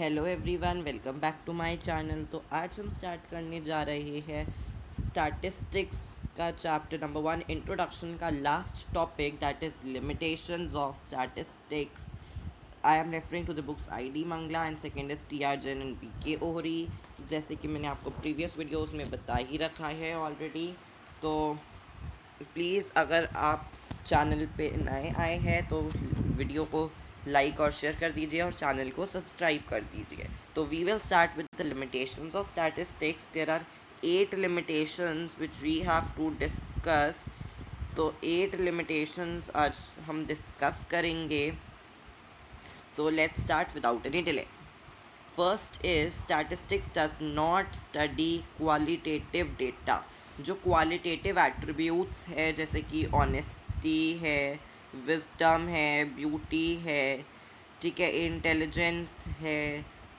Hello everyone, welcome back to my channel. तो आज हम स्टार्ट करने जा रहे हैं स्टैटिस्टिक्स का चैप्टर नंबर 1, इंट्रोडक्शन का last topic, that is limitations of statistics. I am referring to the books I D Mangla and second is T R Jain and V K Ohri. जैसे कि मैंने आपको प्रीवियस वीडियोज़ में बता ही रखा है ऑलरेडी। तो प्लीज़ अगर आप चैनल पे नए आए हैं तो वीडियो को लाइक और शेयर कर दीजिए और चैनल को सब्सक्राइब कर दीजिए। तो we will start with the limitations of statistics. There are 8 limitations which we have to discuss। तो 8 limitations आज हम डिस्कस करेंगे। So let's start without any delay. First is statistics does not study qualitative data. जो qualitative attributes है जैसे कि honesty है, wisdom है, ब्यूटी है, ठीक है, इंटेलिजेंस है,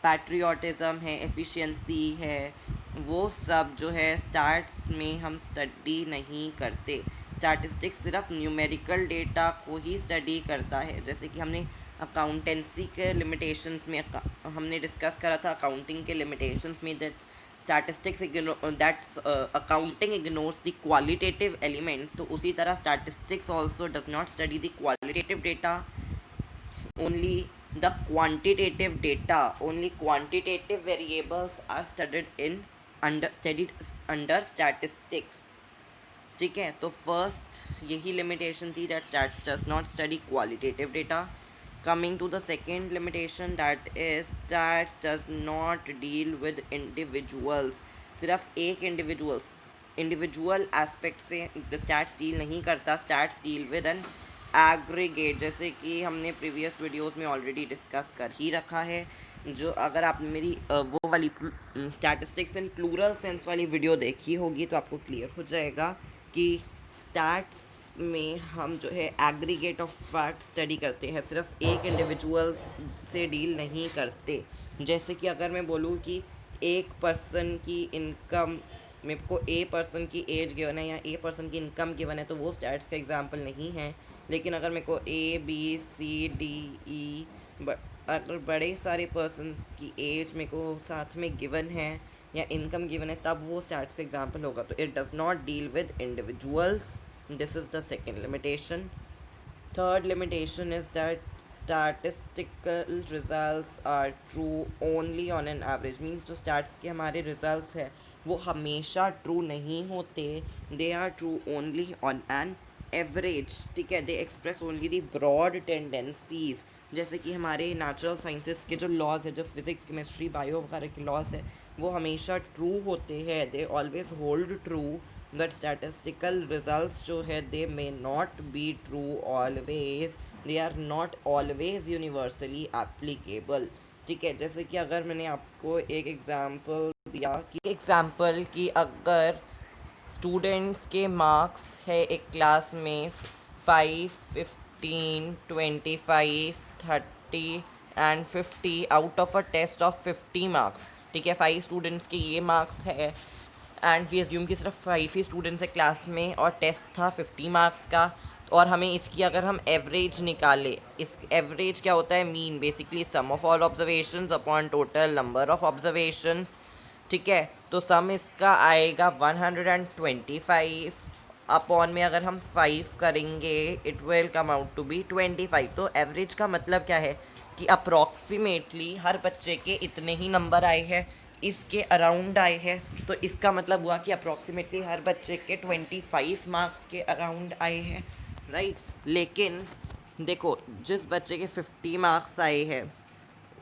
पैट्रियोटिज़म है, एफिशिएंसी है, वो सब जो है स्टैट्स में हम स्टडी नहीं करते। स्टैटिस्टिक्स सिर्फ न्यूमेरिकल डेटा को ही स्टडी करता है। जैसे कि हमने अकाउंटेंसी के लिमिटेशंस में हमने डिस्कस करा था, अकाउंटिंग के लिमिटेशंस में, that statistics that's accounting ignores the qualitative elements. तो उसी तरह statistics also does not study the qualitative data, only the quantitative data, only quantitative variables are studied under statistics। ठीक है, तो फर्स्ट यही लिमिटेशन थी, that stats does not study qualitative data. Coming to the second limitation, that is stats does not deal with individuals. सिर्फ एक individual aspect से stats deal नहीं करता, stats deal with an aggregate. जैसे कि हमने प्रीवियस वीडियोस में already discuss कर ही रखा है। जो अगर आपने मेरी वो वाली स्टैटिस्टिक्स इन प्लूरल सेंस वाली वीडियो देखी होगी तो आपको क्लियर हो जाएगा कि स्टैट्स में हम जो है एग्रीगेट ऑफ फैक्ट स्टडी करते हैं, सिर्फ एक इंडिविजुअल से डील नहीं करते। जैसे कि अगर मैं बोलूँ कि एक पर्सन की इनकम, मेरे को ए पर्सन की एज गिवन है या ए पर्सन की इनकम गिवन है, तो वो स्टैट्स का एग्जांपल नहीं है। लेकिन अगर मेरे को A B C D E अगर बड़े सारे पर्सन की एज मेरे को साथ में गिवन है या इनकम गिवन है, तब वो स्टैट्स का एग्जांपल होगा। तो it does not deal with individuals. This is the second limitation. Third limitation is that statistical results are true only on an average। Means जो स्टैट्स के हमारे रिजल्ट्स है वो हमेशा ट्रू नहीं होते, they are true only on an average. ठीक है, they express only the broad tendencies. जैसे कि हमारे नेचुरल साइंसेस के जो लॉज है, जो फिज़िक्स, केमिस्ट्री, बायो वगैरह के लॉज है, वो हमेशा ट्रू होते हैं, they always hold true. But statistical results जो है they may not be true always, they are not always universally applicable. ठीक है, जैसे कि अगर मैंने आपको एक एग्जांपल दिया कि अगर स्टूडेंट्स के मार्क्स है एक क्लास में 5, 15, 25, 30 and 50 out of a test of 50 marks. ठीक है, 5 स्टूडेंट्स के ये मार्क्स है एंड वी अज्यूम कि सिर्फ 5 ही स्टूडेंट्स है क्लास में और टेस्ट था 50 मार्क्स का। और हमें इसकी अगर हम एवरेज निकालें, इस एवरेज क्या होता है, mean, basically sum of all observations upon total number of observations. ठीक है, तो सम इसका आएगा 125 अपॉन में अगर हम 5 करेंगे it will come out to be 25। तो एवरेज का मतलब क्या है कि अप्रॉक्सीमेटली हर बच्चे के इतने ही नंबर आए हैं, इसके अराउंड आए हैं। तो इसका मतलब हुआ कि अप्रॉक्सीमेटली हर बच्चे के 25 मार्क्स के अराउंड आए हैं, राइट। लेकिन देखो, जिस बच्चे के 50 मार्क्स आए हैं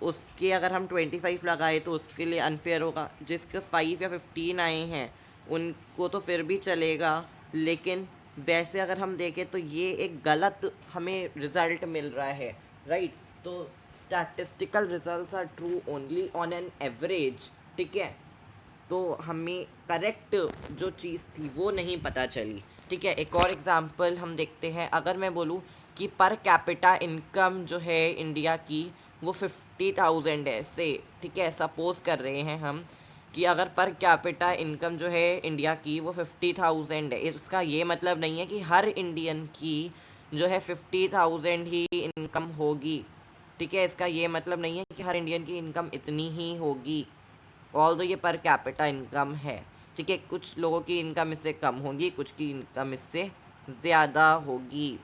उसके अगर हम 25 लगाए तो उसके लिए अनफेयर होगा। जिसके 5 या 15 आए हैं उनको तो फिर भी चलेगा, लेकिन वैसे अगर हम देखें तो ये एक गलत हमें रिज़ल्ट मिल रहा है, राइट। तो statistical results are true only on an average. ठीक है, तो हमें करेक्ट जो चीज़ थी वो नहीं पता चली। ठीक है, एक और एग्जांपल हम देखते हैं। अगर मैं बोलूँ कि पर कैपिटा इनकम जो है इंडिया की वो 50,000 है से, ठीक है, सपोज़ कर रहे हैं हम कि अगर पर कैपिटा इनकम जो है इंडिया की वो 50,000 है। इसका ये मतलब नहीं है कि हर इंडियन की जो है 50,000 ही इनकम होगी। ठीक है, इसका ये मतलब नहीं है कि हर इंडियन की इनकम इतनी ही होगी, ऑल्दो ये पर कैपिटा इनकम है। ठीक है, कुछ लोगों की इनकम इससे कम होगी, कुछ की इनकम इससे ज़्यादा होगी,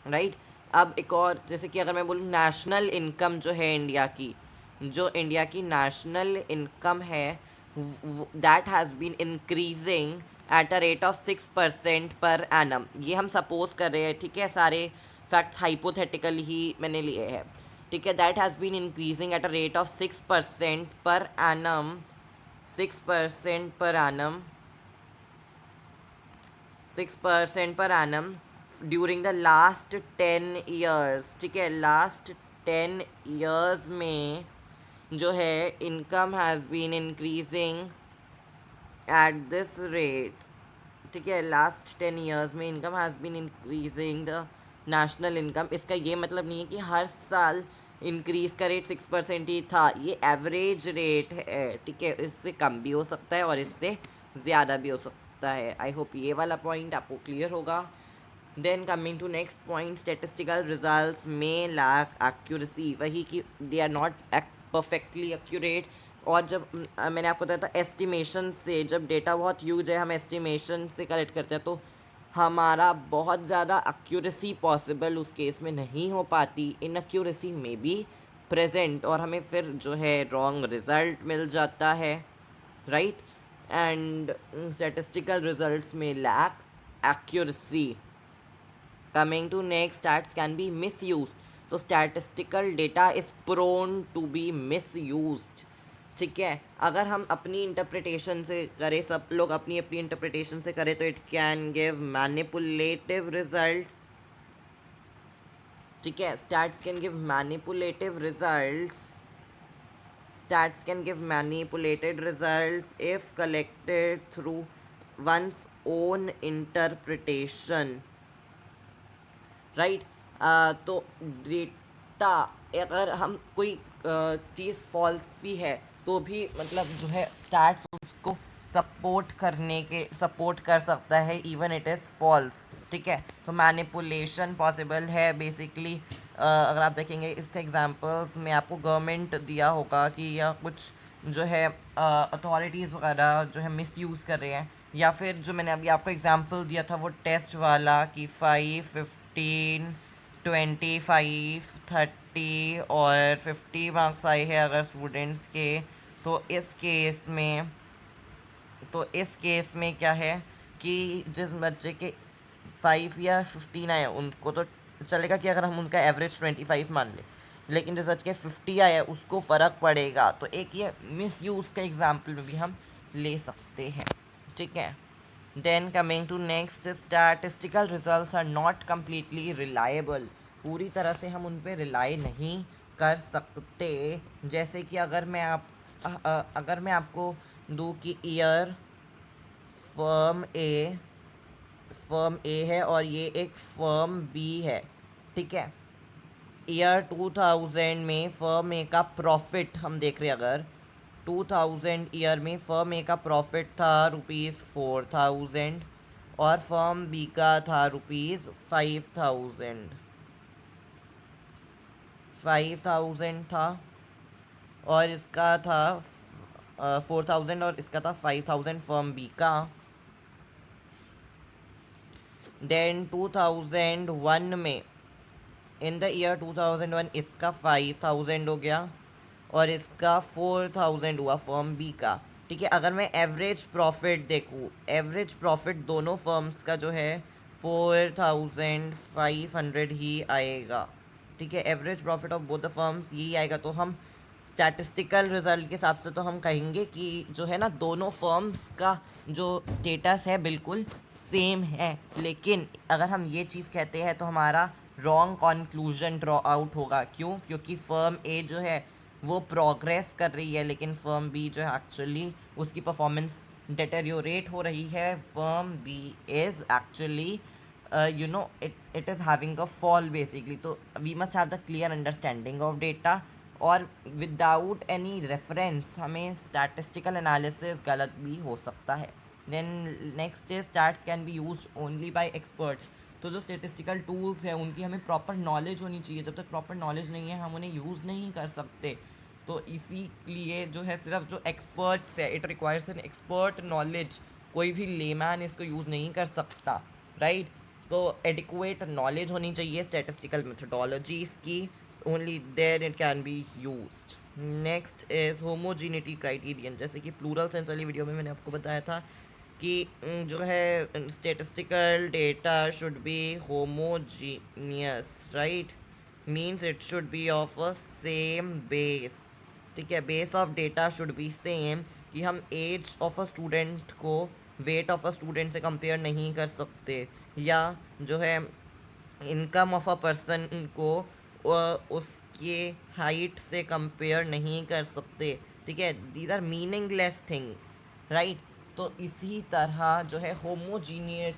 राइट। अब एक और, जैसे कि अगर मैं बोलूँ नेशनल इनकम जो है इंडिया की, जो इंडिया की नेशनल इनकम है, that has been increasing at a rate of 6% per annum. ये हम सपोज कर रहे हैं, ठीक है, सारे फैक्ट्स हाइपोथेटिकल ही मैंने लिए हैं। ठीक है, that has been increasing at a rate of 6% per annum, 6% per annum, 6% per annum during the last 10 years. ठीक है, लास्ट 10 ईयर्स में जो है income has been increasing at this rate. ठीक है, लास्ट 10 ईयर्स में income has been increasing the national income. इसका ये मतलब नहीं है कि हर साल इंक्रीज़ का रेट 6% ही था, ये एवरेज रेट है। ठीक है, इससे कम भी हो सकता है और इससे ज़्यादा भी हो सकता है। आई होप ये वाला पॉइंट आपको क्लियर होगा। Then coming to next point, statistical results में लैक एक्यूरेसी, वही कि they are not perfectly accurate. और जब मैंने आपको बताया था एस्टिमेशन से, जब डेटा बहुत ह्यूज है हम एस्टिमेशन से कलेक्ट करते हैं तो हमारा बहुत ज़्यादा एक्यूरेसी पॉसिबल उस केस में नहीं हो पाती, इन एक्यूरेसी में बी प्रेजेंट, और हमें फिर जो है रॉन्ग रिज़ल्ट मिल जाता है, राइट। एंड स्टैटिस्टिकल रिजल्ट्स में lack accuracy. Coming to next, stats can be misuse. तो statistical data is prone to be misused. ठीक है, अगर हम अपनी इंटरप्रिटेशन से करें, सब लोग अपनी अपनी इंटरप्रिटेशन से करें, तो it can give manipulative results. ठीक है, stats can give manipulative results, stats can give manipulated results if collected through one's own interpretation, right. तो डेटा, अगर हम कोई चीज़ फॉल्स भी है तो भी मतलब जो है स्टैट्स उसको सपोर्ट कर सकता है इवन इट इज़ फॉल्स। ठीक है, तो मैनिपुलेशन पॉसिबल है बेसिकली। अगर आप देखेंगे इसके एग्जांपल्स में आपको गवर्नमेंट दिया होगा कि या कुछ जो है अथॉरिटीज़ वगैरह जो है मिसयूज़ कर रहे हैं, या फिर जो मैंने अभी आपको एग्जांपल दिया था वो टेस्ट वाला कि 5, 15, 25, 30 और 50 मार्क्स आए हैं अगर स्टूडेंट्स के, तो इस केस में क्या है कि जिस बच्चे के 5 या 15 आए उनको तो चलेगा कि अगर हम उनका एवरेज 25 मान लें, लेकिन जिस बच्चे के 50 आया उसको फ़र्क पड़ेगा। तो एक ये मिस यूज़ का एग्जाम्पल भी हम ले सकते हैं। ठीक है, then coming to next, statistical results are not completely reliable. पूरी तरह से हम उन पर रिलाई नहीं कर सकते। जैसे कि अगर मैं आपको दूँ कि ईयर फर्म ए है और ये एक फर्म बी है। ठीक है, ईयर 2000 में फर्म ए का प्रॉफिट हम देख रहे हैं, अगर 2000 ईयर में फर्म ए का प्रॉफिट था ₹4000 और फर्म बी का था ₹5000, 5000 था और इसका था 4000 और इसका था 5000 फर्म बी का। देन 2001 में, इन द ईयर 2001 इसका 5000 हो गया और इसका 4000 हुआ फर्म बी का। ठीक है, अगर मैं एवरेज प्रॉफिट देखूँ, एवरेज प्रॉफिट दोनों फर्म्स का जो है 4500 ही आएगा। ठीक है, average profit of both the firms यही आएगा। तो हम स्टैटिस्टिकल रिजल्ट के हिसाब से तो हम कहेंगे कि जो है ना दोनों फर्म्स का जो स्टेटस है बिल्कुल सेम है। लेकिन अगर हम ये चीज़ कहते हैं तो हमारा रॉन्ग कॉन्क्लूजन ड्रॉ आउट होगा। क्यों? क्योंकि फर्म ए जो है वो प्रोग्रेस कर रही है, लेकिन फर्म बी जो है एक्चुअली उसकी परफॉर्मेंस डिटेरियोरेट हो रही है। Firm B is actually it is having a fall basically. तो we must have the clear understanding of data, और विदाउट एनी रेफरेंस हमें स्टैटिस्टिकल एनालिसिस गलत भी हो सकता है। Then next is stats can be use only by experts. तो जो स्टेटिस्टिकल टूल्स हैं उनकी हमें प्रॉपर नॉलेज होनी चाहिए। जब तक प्रॉपर नॉलेज नहीं है हम उन्हें यूज़ नहीं कर सकते। तो इसीलिए जो है सिर्फ जो एक्सपर्ट्स है, it requires an expert knowledge, कोई भी लेमैन इसको यूज़ नहीं कर सकता, राइट। तो एडिक्वेट नॉलेज होनी चाहिए स्टैटिस्टिकल मेथडोलॉजीज़ की, only there it can be used. Next is homogeneity criterion. जैसे कि प्लूरल सेंस वाली वीडियो में मैंने आपको बताया था कि जो है statistical data should be homogeneous, right, means it should be of a same base. ठीक है, base of data should be same, कि हम एज ऑफ अ स्टूडेंट को वेट ऑफ अ स्टूडेंट से कंपेयर नहीं कर सकते, या जो है इनकम ऑफ अ पर्सन को उसके हाइट से कंपेयर नहीं कर सकते। ठीक है, these are meaningless things, right. तो इसी तरह जो है होमोजीनियस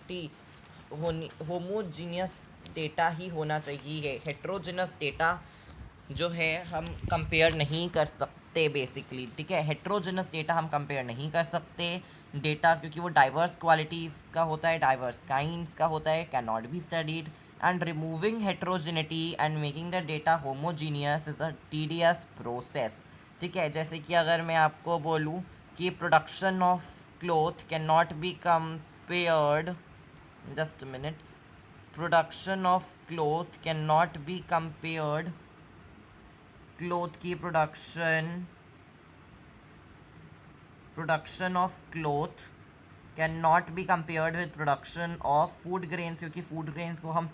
डेटा ही होना चाहिए। हेट्रोजिनस डेटा जो है हम कंपेयर नहीं कर सकते बेसिकली। ठीक है, हेट्रोजिनस डेटा हम कंपेयर नहीं कर सकते डेटा, क्योंकि वो डाइवर्स क्वालिटीज़ का होता है, डाइवर्स काइंड्स का होता है, can not be studied. And removing heterogeneity and making the data homogeneous is a tedious process. ठीक है, जैसे कि अगर मैं आपको बोलूँ कि production of cloth can not be compared, just a minute, production of cloth can not be compared, cloth की production of cloth can not be compared with production of food grains, क्योंकि फूड ग्रेन्स को हम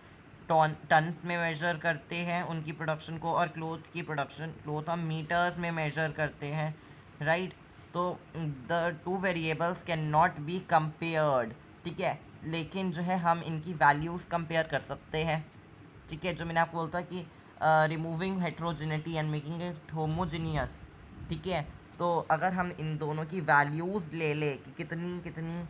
turns में major करते हैं उनकी production को, और क्लोथ हम मीटर्स में मेजर करते हैं, राइट। तो the two variables can not be compared. ठीक है, लेकिन जो है हम इनकी वैल्यूज़ कंपेयर कर सकते हैं। ठीक है, जो मैंने आपको बोलता कि removing heterogeneity and making it homogeneous. ठीक है, तो अगर हम इन दोनों की वैल्यूज़ ले लें कि कितनी कितनी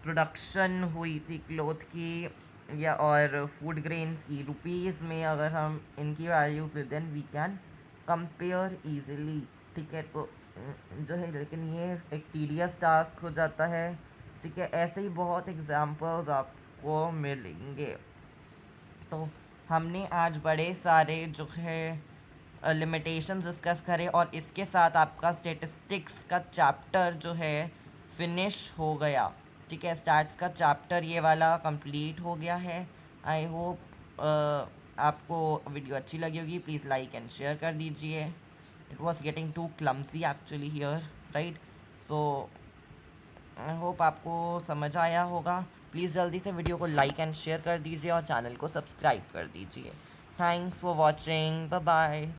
प्रोडक्शन हुई थी क्लोथ की या और फूड ग्रेन्स की रुपीज़ में, अगर हम इनकी वैल्यूज़ ले then we can compare easily. ठीक है, तो जो है लेकिन ये एक टीडियस टास्क हो जाता है। ठीक है, ऐसे ही बहुत एग्जांपल्स आपको मिलेंगे। तो हमने आज बड़े सारे जो है लिमिटेशंस डिस्कस करे, और इसके साथ आपका स्टेटिस्टिक्स का चैप्टर जो है फिनिश हो गया। ठीक है, स्टैट्स का चैप्टर ये वाला कंप्लीट हो गया है। आई होप आपको वीडियो अच्छी लगी होगी। प्लीज़ लाइक एंड शेयर कर दीजिए। It was getting too clumsy actually here, right. So I hope आपको समझ आया होगा। प्लीज़ जल्दी से वीडियो को लाइक एंड शेयर कर दीजिए और चैनल को सब्सक्राइब कर दीजिए। Thanks for watching, bye bye.